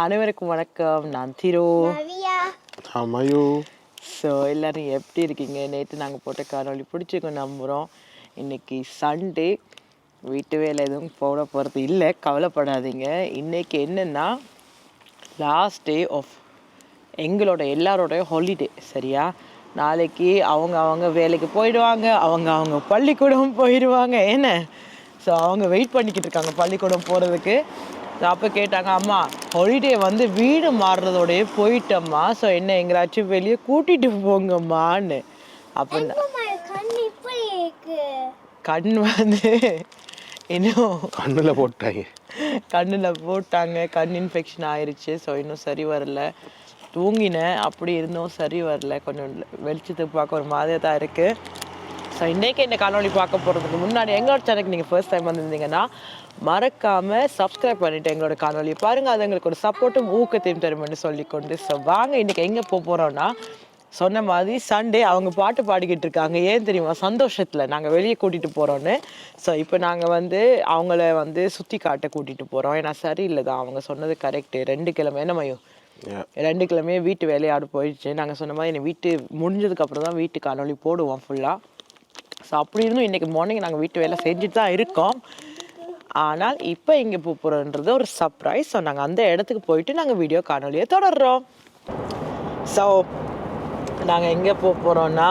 அனைவருக்கும் வணக்கம். நான் திரு. ஸோ எல்லோரும் எப்படி இருக்கீங்க? நேற்று நாங்கள் போட்ட காணொலி பிடிச்சிருக்கோம் நம்புகிறோம். இன்றைக்கி சண்டே, வீட்டு வேலை எதுவும் போட போகிறது இல்லை, கவலைப்படாதீங்க. இன்றைக்கி என்னென்னா லாஸ்ட் டே ஆஃப் எங்களோட எல்லாரோடைய ஹாலிடே. சரியா? நாளைக்கு அவங்க வேலைக்கு போயிடுவாங்க, அவங்க பள்ளிக்கூடம் போயிடுவாங்க. என்ன? ஸோ அவங்க வெயிட் பண்ணிக்கிட்டு இருக்காங்க பள்ளிக்கூடம் போகிறதுக்கு. அப்போ கேட்டாங்க, அம்மா ஹாலிடே வந்து வீடு மாறுறதோடய போயிட்டம்மா, ஸோ என்ன எங்கேயாச்சும் வெளியே கூட்டிகிட்டு போங்கம்மான்னு. அப்போ கண் வந்து இன்னும் கண்ணில் போட்டாங்க, கண் இன்ஃபெக்ஷன் ஆயிடுச்சு. ஸோ இன்னும் சரி வரல. தூங்கினேன், அப்படி இருந்தும் சரி வரல. கொஞ்சம் வெளிச்சத்துக்கு பார்க்க ஒரு மாதிரியாக தான் இருக்குது. ஸோ இன்றைக்கி இந்த காணொலி பார்க்க போகிறதுக்கு முன்னாடி எங்களோட சேனலுக்கு நீங்கள் ஃபர்ஸ்ட் டைம் வந்திருந்தீங்கன்னா மறக்காமல் சப்ஸ்கிரைப் பண்ணிவிட்டு எங்களோட காணொலியை பாருங்கள். அது எங்களுக்கு ஒரு சப்போர்ட்டும் ஊக்கத்தையும் தரும்னு சொல்லிக்கொண்டு, ஸோ வாங்க இன்றைக்கி எங்கே போகிறோன்னா, சொன்ன மாதிரி சண்டே அவங்க பாட்டு பாடிக்கிட்டு இருக்காங்க. ஏன் தெரியுமா? சந்தோஷத்தில் நாங்கள் வெளியே கூட்டிகிட்டு போகிறோன்னு. ஸோ இப்போ நாங்கள் வந்து அவங்கள வந்து சுற்றி காட்ட கூட்டிகிட்டு போகிறோம். ஏன்னா சரியில்லை தான், அவங்க சொன்னது கரெக்டு. 2 கிழமை என்ன மையம் 2 கிழமையே வீட்டு வேலையாடு போயிடுச்சு. நாங்கள் சொன்ன மாதிரி என்னை வீட்டு முடிஞ்சதுக்கப்புறம் தான் வீட்டு காணொலி போடுவோம் ஃபுல்லாக. ஸோ அப்படி இருந்தும் இன்றைக்கி மார்னிங் நாங்கள் வீட்டு வேலை செஞ்சுட்டு தான் இருக்கோம். ஆனால் இப்போ இங்கே போகிறோன்றது ஒரு சர்ப்ரைஸ். ஸோ நாங்கள் அந்த இடத்துக்கு போயிட்டு நாங்கள் வீடியோ காணொலியை தொடர்றோம். ஸோ நாங்கள் எங்கே போகிறோன்னா,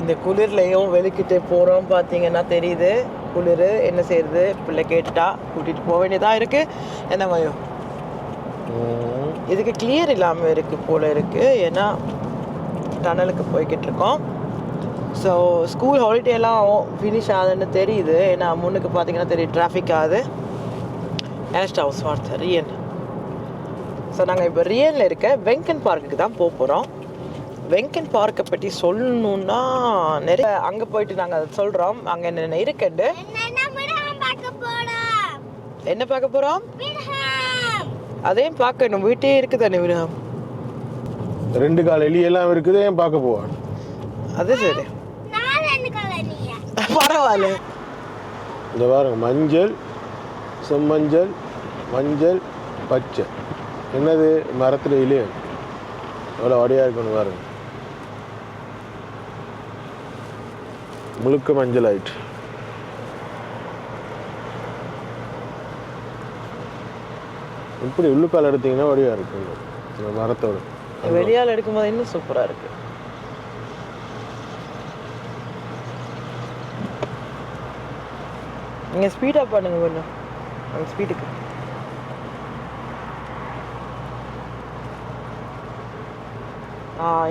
இந்த குளிர்லையும் வெளிக்கிட்டே போகிறோம். பார்த்தீங்கன்னா தெரியுது குளிர். என்ன செய்யுது, பிள்ளை கேட்டுட்டா கூட்டிகிட்டு போக வேண்டியதாக இருக்குது. என்ன மயம் இதுக்கு கிளியர் இல்லாமல் இருக்குது போல் இருக்குது, ஏன்னா டனலுக்கு போய்கிட்டு இருக்கோம். ஸோ ஸ்கூல் ஹாலிடேலாம் ஃபினிஷ் ஆகுதுன்னு தெரியுது. ஏன்னா முன்னுக்கு பார்த்தீங்கன்னா தெரியும் டிராஃபிக் ஆகுது. ஏஸ்ட் ஹவுஸ் வார்த்தை ரியன். ஸோ நாங்கள் இப்போ ரியனில் இருக்க வெங்கன் பார்க்குக்கு தான் போகிறோம். வெங்கன் பார்க்கை பற்றி சொல்லணுன்னா நிறைய அங்கே போயிட்டு நாங்கள் அதை சொல்கிறோம். அங்கே என்னென்ன இருக்குண்டு. என்ன பார்க்க போகிறோம்? அதையும் பார்க்கணும். வீட்டே இருக்குது தானே விருகம். 2 கால் எலியெல்லாம் இருக்குது, ஏன் பார்க்க போவான்? அது சரி, பரவாயில்ல. இந்த பாருங்க, மஞ்சள், செம்மஞ்சள், மஞ்சள், பச்சை. என்னது மரத்தில் இலையம் எவ்வளோ வடியாக இருக்குன்னு பாருங்க. முழுக்க மஞ்சள் ஆயிட்டு. இப்படி உள்ளுக்கால் எடுத்தீங்கன்னா வடியாக இருக்குங்க இந்த மரத்தோடு. வெளியால் எடுக்கும்போது இன்னும் சூப்பராக இருக்குது. நீங்கள் ஸ்பீடாக பண்ணுங்க கொஞ்சம், அந்த ஸ்பீடுக்கு.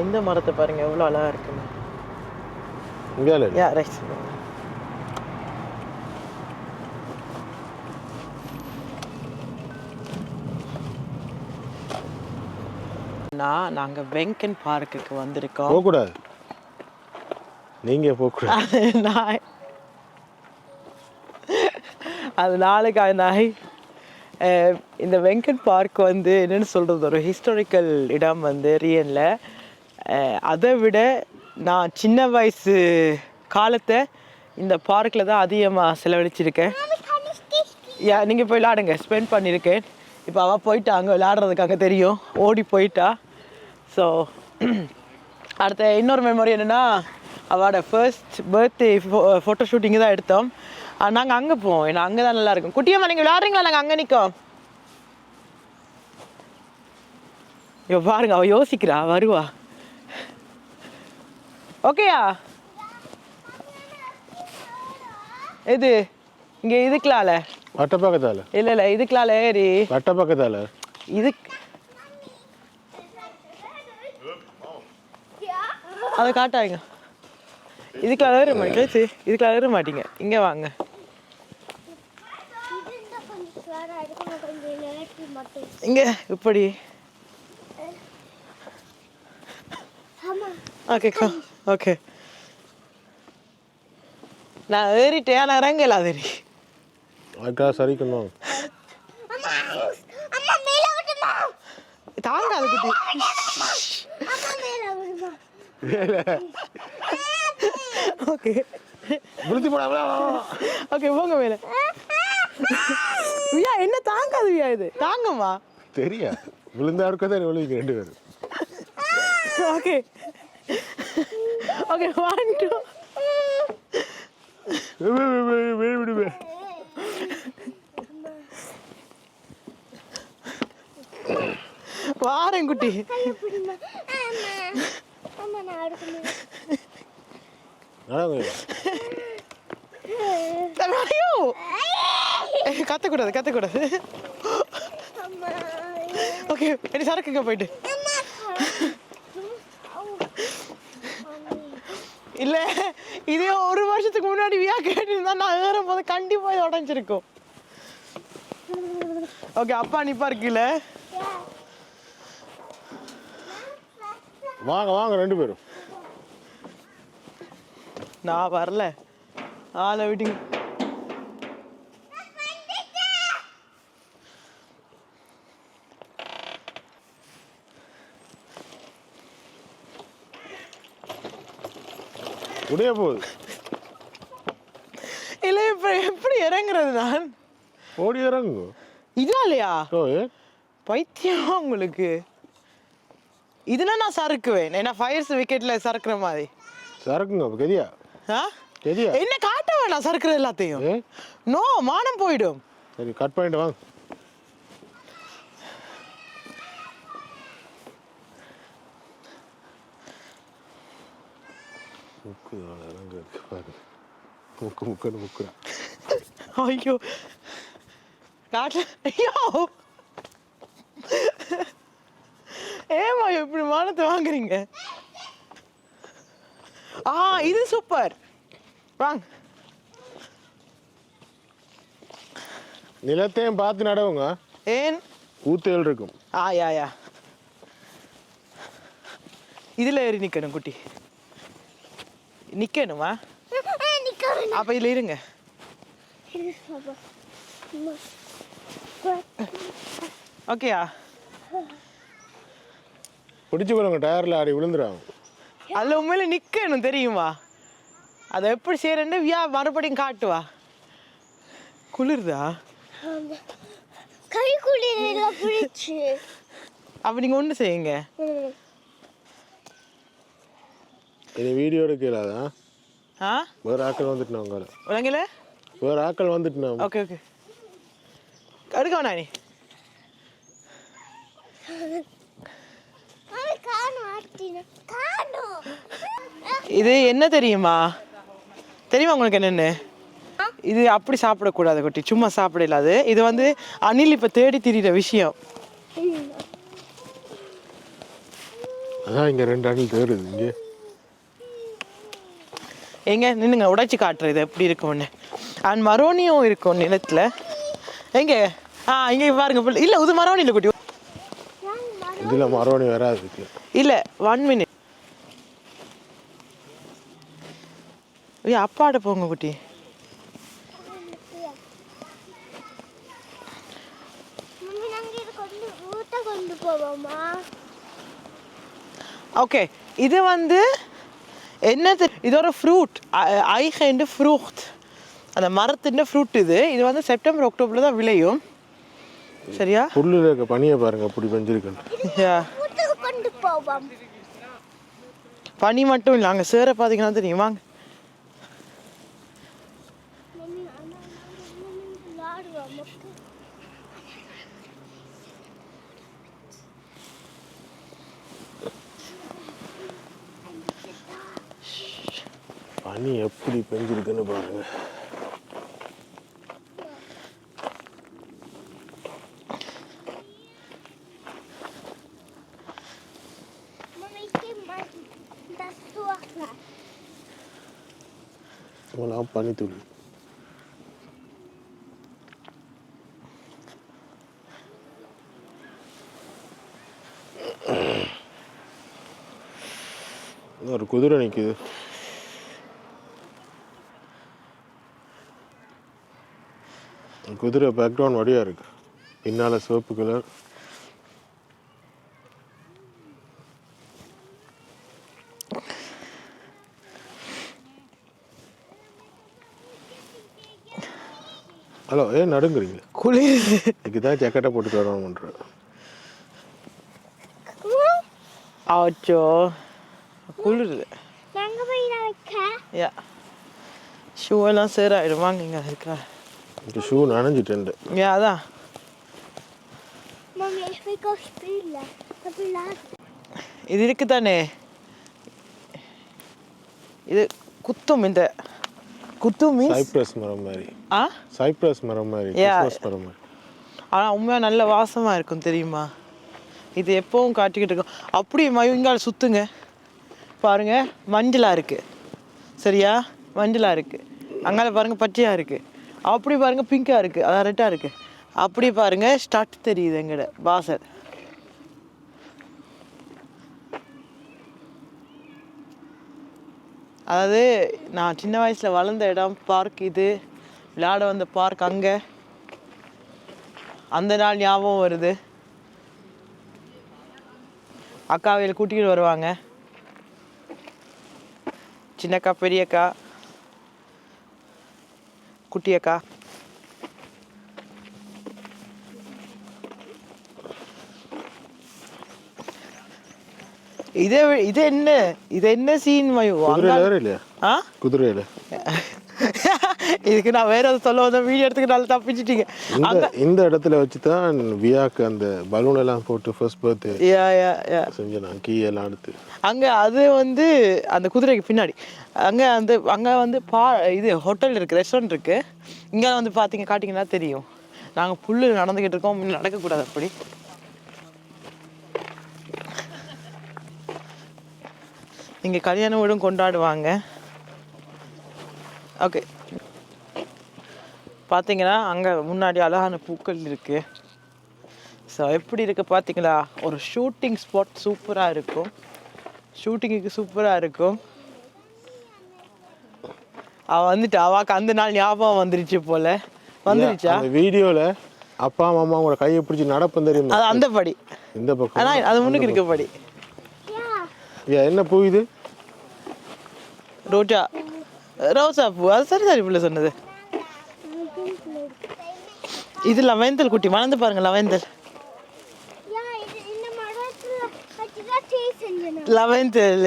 இந்த மரத்தை பாருங்க எவ்வளோ அழகாக இருக்குங்க. நாங்கள் வெங்கன் பார்க்குக்கு வந்திருக்கோம். போகக்கூடாது, நீங்கள் போகக்கூடாது. அது நாளைக்கு இந்த வெங்கன் பார்க் வந்து என்னென்னு சொல்கிறது, ஒரு ஹிஸ்டாரிக்கல் இடம் வந்து ரியனில். அதை விட நான் சின்ன வயசு காலத்தை இந்த பார்க்கில் தான் அதிகமாக செலவழிச்சிருக்கேன். நீங்கள் போய் விளாடுங்க, ஸ்பெண்ட் பண்ணியிருக்கேன். இப்போ அவள் போயிட்டா அங்கே விளையாடுறதுக்காக, தெரியும், ஓடி போயிட்டா. ஸோ அடுத்த இன்னொரு மெமரி என்னென்னா, அவளோட ஃபர்ஸ்ட் பர்த்டே ஃபோட்டோ ஷூட்டிங்கு தான் எடுத்தோம். நாங்கள் அங்கே போவோம், ஏன்னா அங்கே தான் நல்லாயிருக்கும். குட்டியம்மா நீங்கள் விளையாடுறீங்களா? நாங்கள் அங்கே நிற்கோம். ஐயோ பாருங்க, அவள் யோசிக்கிறா, வருவா. ஓகேயா? இது இங்கே இதுக்கலால வட்ட பக்கத்தால இல்லை இதுக்கலால ஏறி வட்ட பக்கத்தால இது அதை காட்டாங்க. இதுக்கெல்லாம் ஏற மாட்டேங்க, இதுக்கெல்லாம் ஏற மாட்டீங்க. இங்கே வாங்க. இங்கே இப்படி. ஓகே ஓகே, நான் ஏறிட்டேன், நான் இறங்கல. அது அதுக்காக சரிக்கணும். தாங்காது குட்டி. ஓகே ஓகே போங்க மேலே. வியா என்ன தாங்காது வியா, இது தாங்கம்மா. தெரியா விழுந்தா இருக்க தான் விழுவீங்க 2 பேரும். ஓகே ஓகே 1 2 விடுவே வாரேன் குட்டி. ஐயோ கத்தக்கூடாது. ஓகே என்ன சரக்குங்க போயிட்டு. இல்ல இதே 1 வருஷத்துக்கு முன்னாடி வியா கேட்டிருந்தா நான் ஏறும் போது கண்டிப்பா இது உடஞ்சிருக்கும். ஓகே அப்பா நிப்பா இருக்குல்ல. வாங்க 2 பேரும். நான் வரல ஆளை விடுங்க. உடைய போகுது. இல்ல இப்ப எப்படி இறங்குறது நான்? ஓடி இறங்கு. இதாலையா ஓ பைத்தியம் உங்களுக்கு? இதுனா நான் சறுக்குவேன். ஏன்னா ஃபயர்ஸ் விக்கெட்ல சறுக்குற மாதிரி சறுக்குங்க. அப்ப கெதியா கெதியா என்ன காட்ட வேணாம் சறுக்குறது எல்லாத்தையும். நோ மானம் போயிடும். சரி கட் பண்ணிட்டு வாங்க. முக்குறா. ஐயோ காட்ட. ஐயோ ஏமா இப்படி மானத்தை வாங்குறீங்க? இது சூப்பர். வாங்க நிலத்தையும் பார்த்து நடவுங்க. ஏன் ஊத்தல் இருக்கும். யா இதுல ஏறி நிக்கணும் குட்டி. நிக்கணுமா? அப்ப இதுல இருங்க. ஓகேயா பிடிச்சு போடுங்க. டயர்ல ஆடி விழுந்துறாங்க. அதுல உண்மையில நிக்கணும் தெரியுமா? அதை எப்படி செய்யறேன்னு வியா மறுபடியும் காட்டுவா. குளிர்தா? கை குளிர்ச்சு. அப்ப நீங்க ஒண்ணு செய்யுங்க. இது வீடியோ எடுக்கலாதான். வேற ஆக்கள் வந்துட்டுனாங்க. உலகில வேற ஆக்கள் வந்துட்டுனாங்க. ஓகே எடுக்க வேணா நீ. இது என்ன தெரியுமா உங்களுக்கு என்னன்னு? இது அப்படி சாப்பிடக்கூடாது குட்டி. சும்மா சாப்பிட இல்லாது. இது வந்து அணில் இப்ப தேடி திரிகிற விஷயம். அதான் இங்க 2 அணில் தேடுது. இங்க எங்க நின்னுங்க உடைச்சு காட்டுறது இது எப்படி இருக்கும்னு. அண்ட் மரோனியும் இருக்கும் நிலத்துல. எங்க இங்க பாருங்க. இல்ல இது மரோனி இல்ல குட்டி. இதுல மரோனி வராது. இல்ல 1 மினிட். அப்பாட போங்க குட்டி. ஓகே இது வந்து என்ன? இது ஒரு ஃப்ரூட். ஐஹேண்டு ஃப்ரூட். அந்த மரத்தின் ஃப்ரூட் இது. இது வந்து செப்டம்பர் அக்டோபர்ல தான் விளையும். சரியா? புல்லுல இருக்க பனியை பாருங்க அப்படி பெஞ்சிருக்கு. பனி மட்டும் இல்லை, அங்கே சேர பார்த்தீங்கன்னா தெரியும். வாங்க. பனி எப்படி பெஞ்சிருக்குன்னு பாருங்க. பனித்துளி ஒரு குதிரை நிக்குது. குதிரை பேக்ரவுண்ட் வடியா இருக்கு. பின்னால சிவப்பு கலர். ஹலோ, ஏன் நடுங்குறீங்க? குளிர். இதுக்குதான் ஜக்கெட்டை போட்டுட்டு வரணும்ன்ற. ஆச்சோ குளிருது. நாங்க போய் வைக்க யா ஷூ எல்லாம் சேர் ஆகிடும். வாங்க இங்கே இருக்கா இந்த ஷூ நனைஞ்சிட்டு. யா அதான் mummy ik wil spelen. Dat is laat. இது இருக்கு தானே, இது குத்தும். இந்த குத்தும் மீன்ஸ் சைப்ரஸ் மரம் மாதிரி. ஆ சைப்ரஸ் மரம் மாதிரி, கிறிஸ்மஸ் மரம் மாதிரி. ஆனால் உண்மையாக நல்ல வாசமாக இருக்கும் தெரியுமா. இது எப்பவும் காட்டிக்கிட்டு இருக்கும். அப்படியே மயுங்கால் சுற்றுங்க பாருங்க, மஞ்சளாக இருக்குது சரியா, மஞ்சளாக இருக்குது. அங்கால பாருங்கள் பச்சையாக இருக்குது, அப்படி பாருங்கள் பிங்காக இருக்குது, அதான் ரெட்டாக இருக்குது. அப்படி பாருங்கள் ஸ்டார்ட் தெரியுது எங்கட வாசல். அதாவது நான் சின்ன வயசில் வளர்ந்த இடம் பார்க், இது விளையாட வந்த பார்க் அங்கே. அந்த நாள் ஞாபகம் வருது. அக்காவையில் கூட்டிகிட்டு வருவாங்க, சின்னக்கா பெரியக்கா குட்டியக்கா. இது என்ன சீன் மயு? இல்லையா ஆ குதிரையில இதுக்கு நான் வேற சொல்ல வந்த வீடியோ எடுத்துக்கு நல்லா தப்பிச்சிட்டீங்க. இந்த இடத்துல வச்சு தான் வியாக்கு அந்த பலூன் எல்லாம் போட்டு ஃபர்ஸ்ட் பர்த்டே செஞ்சேன் நான், கீ எல்லாம் எடுத்து. அங்கே அது வந்து அந்த குதிரைக்கு பின்னாடி அங்கே வந்து இது ஹோட்டல் இருக்குது, ரெஸ்டாரண்ட் இருக்குது. இங்கே வந்து பார்த்தீங்க காட்டிங்கன்னா தெரியும். நாங்கள் புல்லு நடந்துக்கிட்டு இருக்கோம், நடக்கக்கூடாது அப்படி. இங்கே கல்யாண வீடும் கொண்டாடுவாங்க. ஓகே பார்த்தீங்கன்னா அங்கே முன்னாடி அழகான பூக்கள் இருக்குது. ஸோ எப்படி இருக்குது பார்த்தீங்களா, ஒரு ஷூட்டிங் ஸ்பாட் சூப்பராக இருக்கும், ஷூட்டிங்குக்கு சூப்பராக இருக்கும். அவாக்கு அந்த நாள் ஞாபகம் வந்துருச்சு போல. வந்துருச்சா அந்த வீடியோவில் அப்பா மாமா உங்களோட கையை பிடிச்சி நடப்பம் தெரியும். அது அந்த படி, இந்த பக்கம் ஆனால் அது முன்னுக்கு இருக்க படி. என்ன பூ இது? ரோசா பூ. அது சரி பிள்ளை சொன்னது. இது லவெந்தல் குட்டி, மறந்து பாருங்க லவெந்தல். லவெந்தல்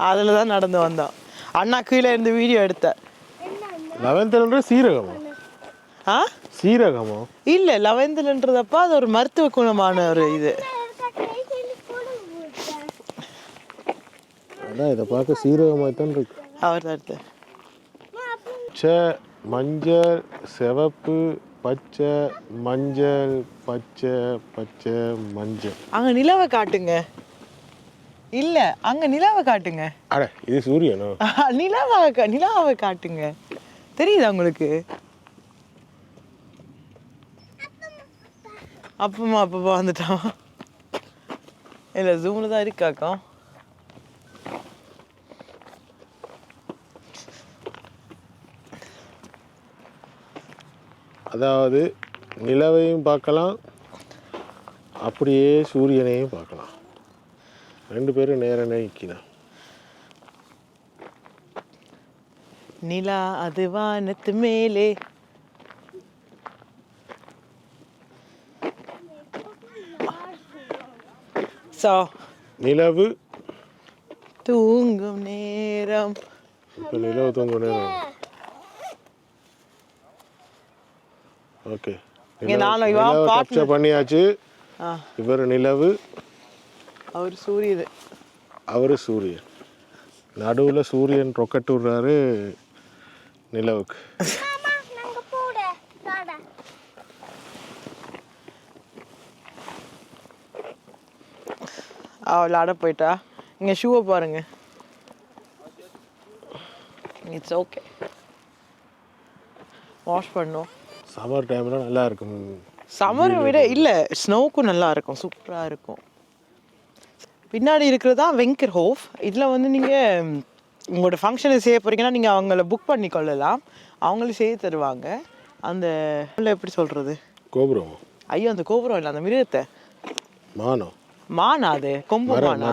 அதில் தான் நடந்து வந்தோம். அண்ணா கீழே இருந்து வீடியோ எடுத்த. லவெந்தல்ன்ற சீரகமா? ஆ சீரகமா? இல்லை, லவெந்தல்ன்றதப்பா அது ஒரு மருத்துவ குணமான ஒரு இது. அதான் இதை பார்க்க சீரகமாக தான் இருக்கு. அவர் தான் பச்சை, மஞ்சள், சிவப்பு, பச்சை, மஞ்சள், பச்சை, பச்சை, மஞ்சள். அங்கே நிலவை காட்டுங்க. இல்லை அங்கே நிலவை காட்டுங்க. அட இது சூரியனா? நிலாவை காட்டுங்க. தெரியுதா உங்களுக்கு? அப்பா வந்துட்டான். இல்லை ஜூமில் தான் இருக்காக்கா. அதாவது நிலவையும் பார்க்கலாம், அப்படியே சூரியனையும் பார்க்கலாம். ரெண்டு பேரும் நேர நிற்கலாம். நிலா அது வானத்து மேலே. நிலவு தூங்கும் நேரம். இப்போ நிலவு தூங்கும் நேரம். ஓகே, கேப்சர் பண்ணியாச்சு. இவர் நிலவு, அவர் சூரியன். அவர் சூரியன். நடுவில் சூரியன் ரொக்கெட் விடுறாரு நிலவுக்கு. விளாட போயிட்டா. இங்கே ஷூவை பாருங்க. இட்ஸ் ஓகே, வாஷ் பண்ணோம். சம்மர் டைமில் நல்லா இருக்கும். சம்மரை விட இல்லை, ஸ்னோவுக்கும் நல்லா இருக்கும், சூப்பராக இருக்கும். பின்னாடி இருக்கிறது தான் வெங்கர் ஹோஃப். இதில் வந்து நீங்கள் உங்களோட ஃபங்க்ஷனை செய்ய போகிறீங்கன்னா நீங்கள் அவங்கள புக் பண்ணி கொள்ளலாம், அவங்களே செய்ய தருவாங்க. அந்த எப்படி சொல்கிறது, கோபுரம்? ஐயோ அந்த கோபுரம் இல்லை, அந்த மிருகத்தை. மானா அது கொம்பு மானா.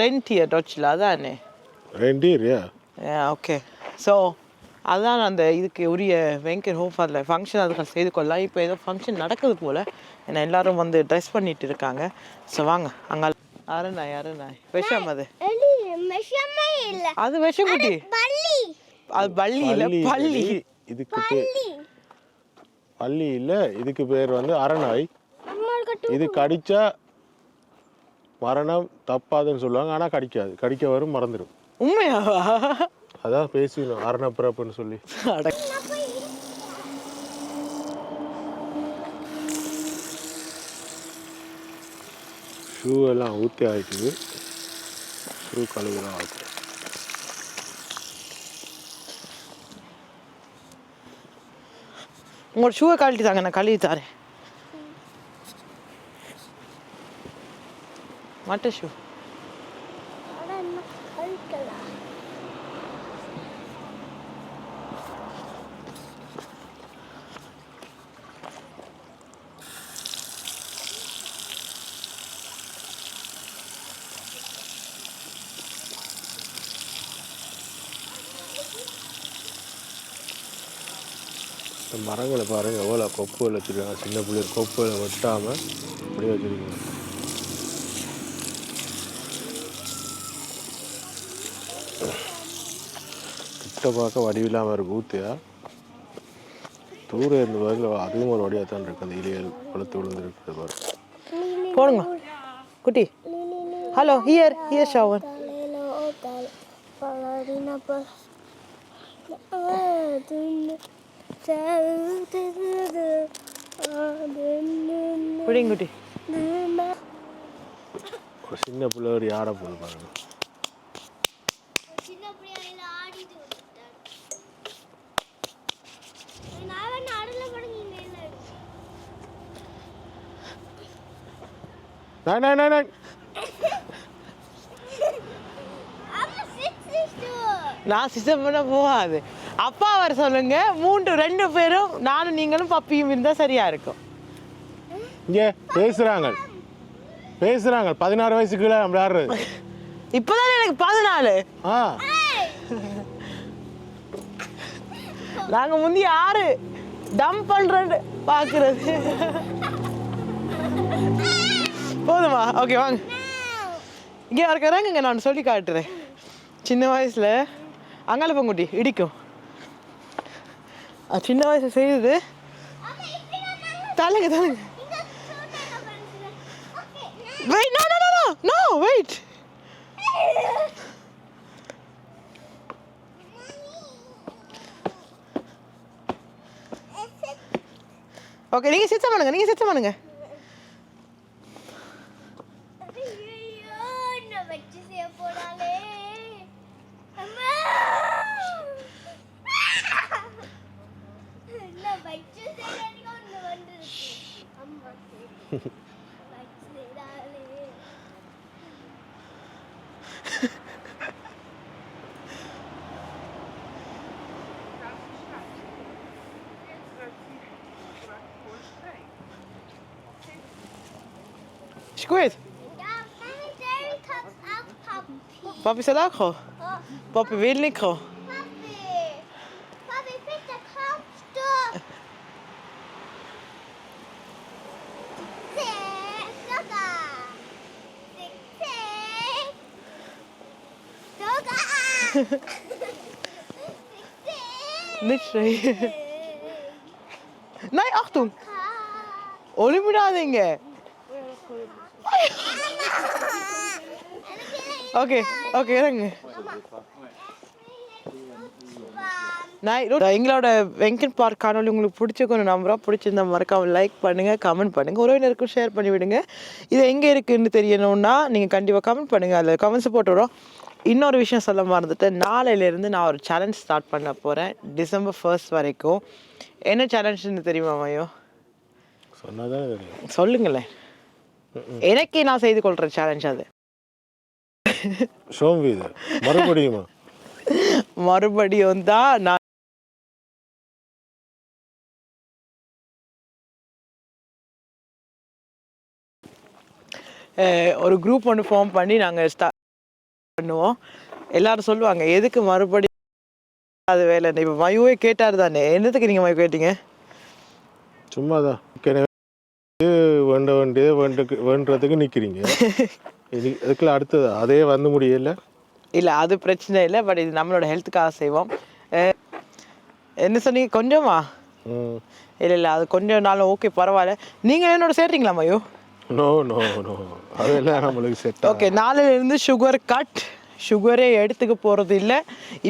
ரென்டியர் டொச்சில் அதானே? ரென்டியர், ஓகே. ஸோ அதான் அந்த இதுக்கு உரிய வெங்கட் ஹோப் அதில் ஃபங்க்ஷன் அதுக்கு செய்து கொள்ளலாம். இப்போ ஏதோ ஃபங்க்ஷன் நடக்குது போல், ஏன்னா எல்லாரும் வந்து ட்ரெஸ் பண்ணிட்டு இருக்காங்க. ஸோ வாங்க அங்கே அருணாய் விஷம் அது அது விஷம் குட்டி, அது பள்ளி இல்லை பள்ளி. இதுக்கு பள்ளி இல்லை, இதுக்கு பேர் வந்து அரணாய். இது கடிச்சா மரணம் தப்பாதுன்னு சொல்லுவாங்க, ஆனால் கடிக்க வரும் மறந்துடும். உண்மையாவா? அதான் பேசிடணும் அரணப்பிறப்புன்னு சொல்லி. ஷூ எல்லாம் ஊற்றி ஆயிடுச்சு, ஷூ கழுவுலாம் ஆகுது. உங்களோட ஷூவை கழட்டி தாங்க, நான் கழுவி தரேன். மட்ட ஷூ மரங்களை பாருங்க எவ்வளோ கொப்புகள் வச்சுருக்காங்க. சின்ன பிள்ளைங்க கொப்புகளை வெட்டாமல் அப்படியே வச்சுருக்காங்க. கிட்ட பார்க்க வடிவில்லாமல் இருக்கு ஊத்தியா, தூரம் இருந்த பாருங்க அதுவும் ஒரு வடியாக தான் இருக்கு. அந்த இலைகள் பழுத்து விழுந்துருக்கு பாரு. போடுங்க குட்டி. ஹலோ, ஹியர் ஷாவன். பிடிங்க குட்டி. ஒரு சின்ன பிள்ளை ஒரு யாரை போது பாருங்க. நான் சிஸ்டம் பண்ண போகாது. அப்பா வர சொல்லுங்க, 2 பேரும் நானும் நீங்களும் பப்பியும் இருந்தால் சரியா இருக்கும். இங்கே பேசுறாங்க 16 வயசுக்குள்ள நம்ம ஆடுறது. இப்போதான் எனக்கு 14. நாங்க முந்தி 6 டம்ப் பண்றது பாக்குறது. போதுமா? ஓகே வாங்க. இங்கே இருக்கிறாங்க, இங்கே நான் சொல்லி காட்டுறேன். சின்ன வயசுல அங்கால பங்குட்டி இடிக்கும். சின்ன வயசு செய்யுது. தலைங்க வெயிட், நோ வெயிட். ஓகே, நீங்க சித்தம் பண்ணுங்க. Is goed? Papi zal ook gaan. Papi wil niet gaan. Papi, bitte kommst du? Nicht schreien. Nein, Achtung! Oli moet nadenken. Okay, இறங்க. எங்களோட வெங்கட் பார்க் காணொலி உங்களுக்கு பிடிச்சிக்கணும் நம்புறோம். பிடிச்சிருந்தா மறக்காம லைக் பண்ணுங்க, கமெண்ட் பண்ணுங்க, உறவினருக்கும் ஷேர் பண்ணி விடுங்க. இது எங்கே இருக்குன்னு தெரியணும்னா நீங்கள் கண்டிப்பாக கமெண்ட் பண்ணுங்க, அதில் கமெண்ட்ஸ் போட்டு விடுறோம். இன்னொரு விஷயம் சொல்ல மறந்துட்டேன், நாளையிலேருந்து நான் ஒரு சேலஞ்ச் ஸ்டார்ட் பண்ண போகிறேன் December 1st வரைக்கும். என்ன சேலஞ்சுன்னு தெரியுமா மையோ? சொல்லுங்களேன். எனக்கே நான் செய்து கொள்கிறேன் சேலஞ்ச் அது. மறுபடியும் தான் நான் ஒரு குரூப் ஒன்று ஃபார்ம் பண்ணி நாங்கள் ஸ்டார்ட் பண்ணுவோம். எல்லாரும் சொல்லுவாங்க எதுக்கு மறுபடியும் அது வேலை இல்லை. இப்போ மயுவே கேட்டார் தானே, என்னத்துக்கு நீங்கள் மயு கேட்டீங்க? சும்மா தான் வேண்ட வேண்டியது வேண்டுறதுக்கு நிற்கிறீங்க. இதுக்குள்ள அடுத்தது அதே வந்து முடியல. இல்லை அது பிரச்சனை இல்லை, பட் இது நம்மளோட ஹெல்த்துக்காக செய்வோம். என்ன சொன்னீங்க கொஞ்சமா? இல்லை இல்லை அது கொஞ்சம் நாளும் ஓகே பரவாயில்ல. நீங்கள் என்னோட சேர்றீங்களா மயு? நோ நோ நோ அதெல்லாம் நம்மளுக்கு செட். ஓகே, நாளையிலேருந்து சுகர் கட், சுகரே எடுத்துக்க போகிறது இல்லை.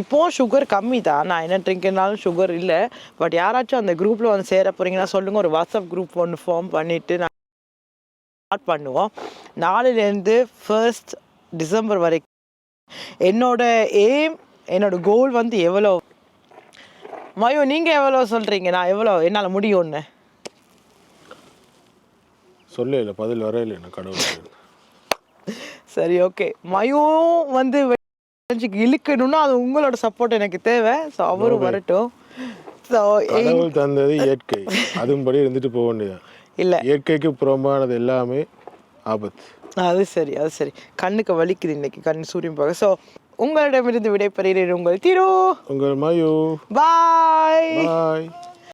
இப்போது சுகர் கம்மி தான், நான் என்ன ட்ரிங்க்னாலும் சுகர் இல்லை. பட் யாராச்சும் அந்த குரூப்பில் வந்து சேர போகிறீங்கன்னா சொல்லுங்கள், ஒரு வாட்ஸ்அப் குரூப் ஒன்று ஃபார்ம் பண்ணிவிட்டு நான் ஸ்டார்ட் பண்ணுவோம். நாளையிலேருந்து 1st டிசம்பர் வரைக்கும் என்னோட எய்ம், என்னோட கோல் வந்து எவ்வளோ மயோ நீங்கள் எவ்வளோ சொல்கிறீங்க, நான் எவ்வளோ என்னால் முடியும்னு சொல்ல இல்லை, பதில் வரையில என்ன கடவுள். சரி ஓகே, மயும் வந்து இழுக்கணும்னா அது உங்களோட சப்போர்ட் எனக்கு தேவை. ஸோ அவரும் வரட்டும். ஸோ கடவுள் தந்தது இயற்கை, அதுபடி இருந்துட்டு போக வேண்டியது. இல்லை இயற்கைக்கு புறம்பானது எல்லாமே ஆபத்து. அது சரி அது சரி, கண்ணுக்கு வலிக்குது இன்னைக்கு கண் சூரியன் பார்க்க. ஸோ உங்களிடமிருந்து விடைபெறுகிறேன் உங்கள் திரு, உங்கள் மயு. பாய் பாய்.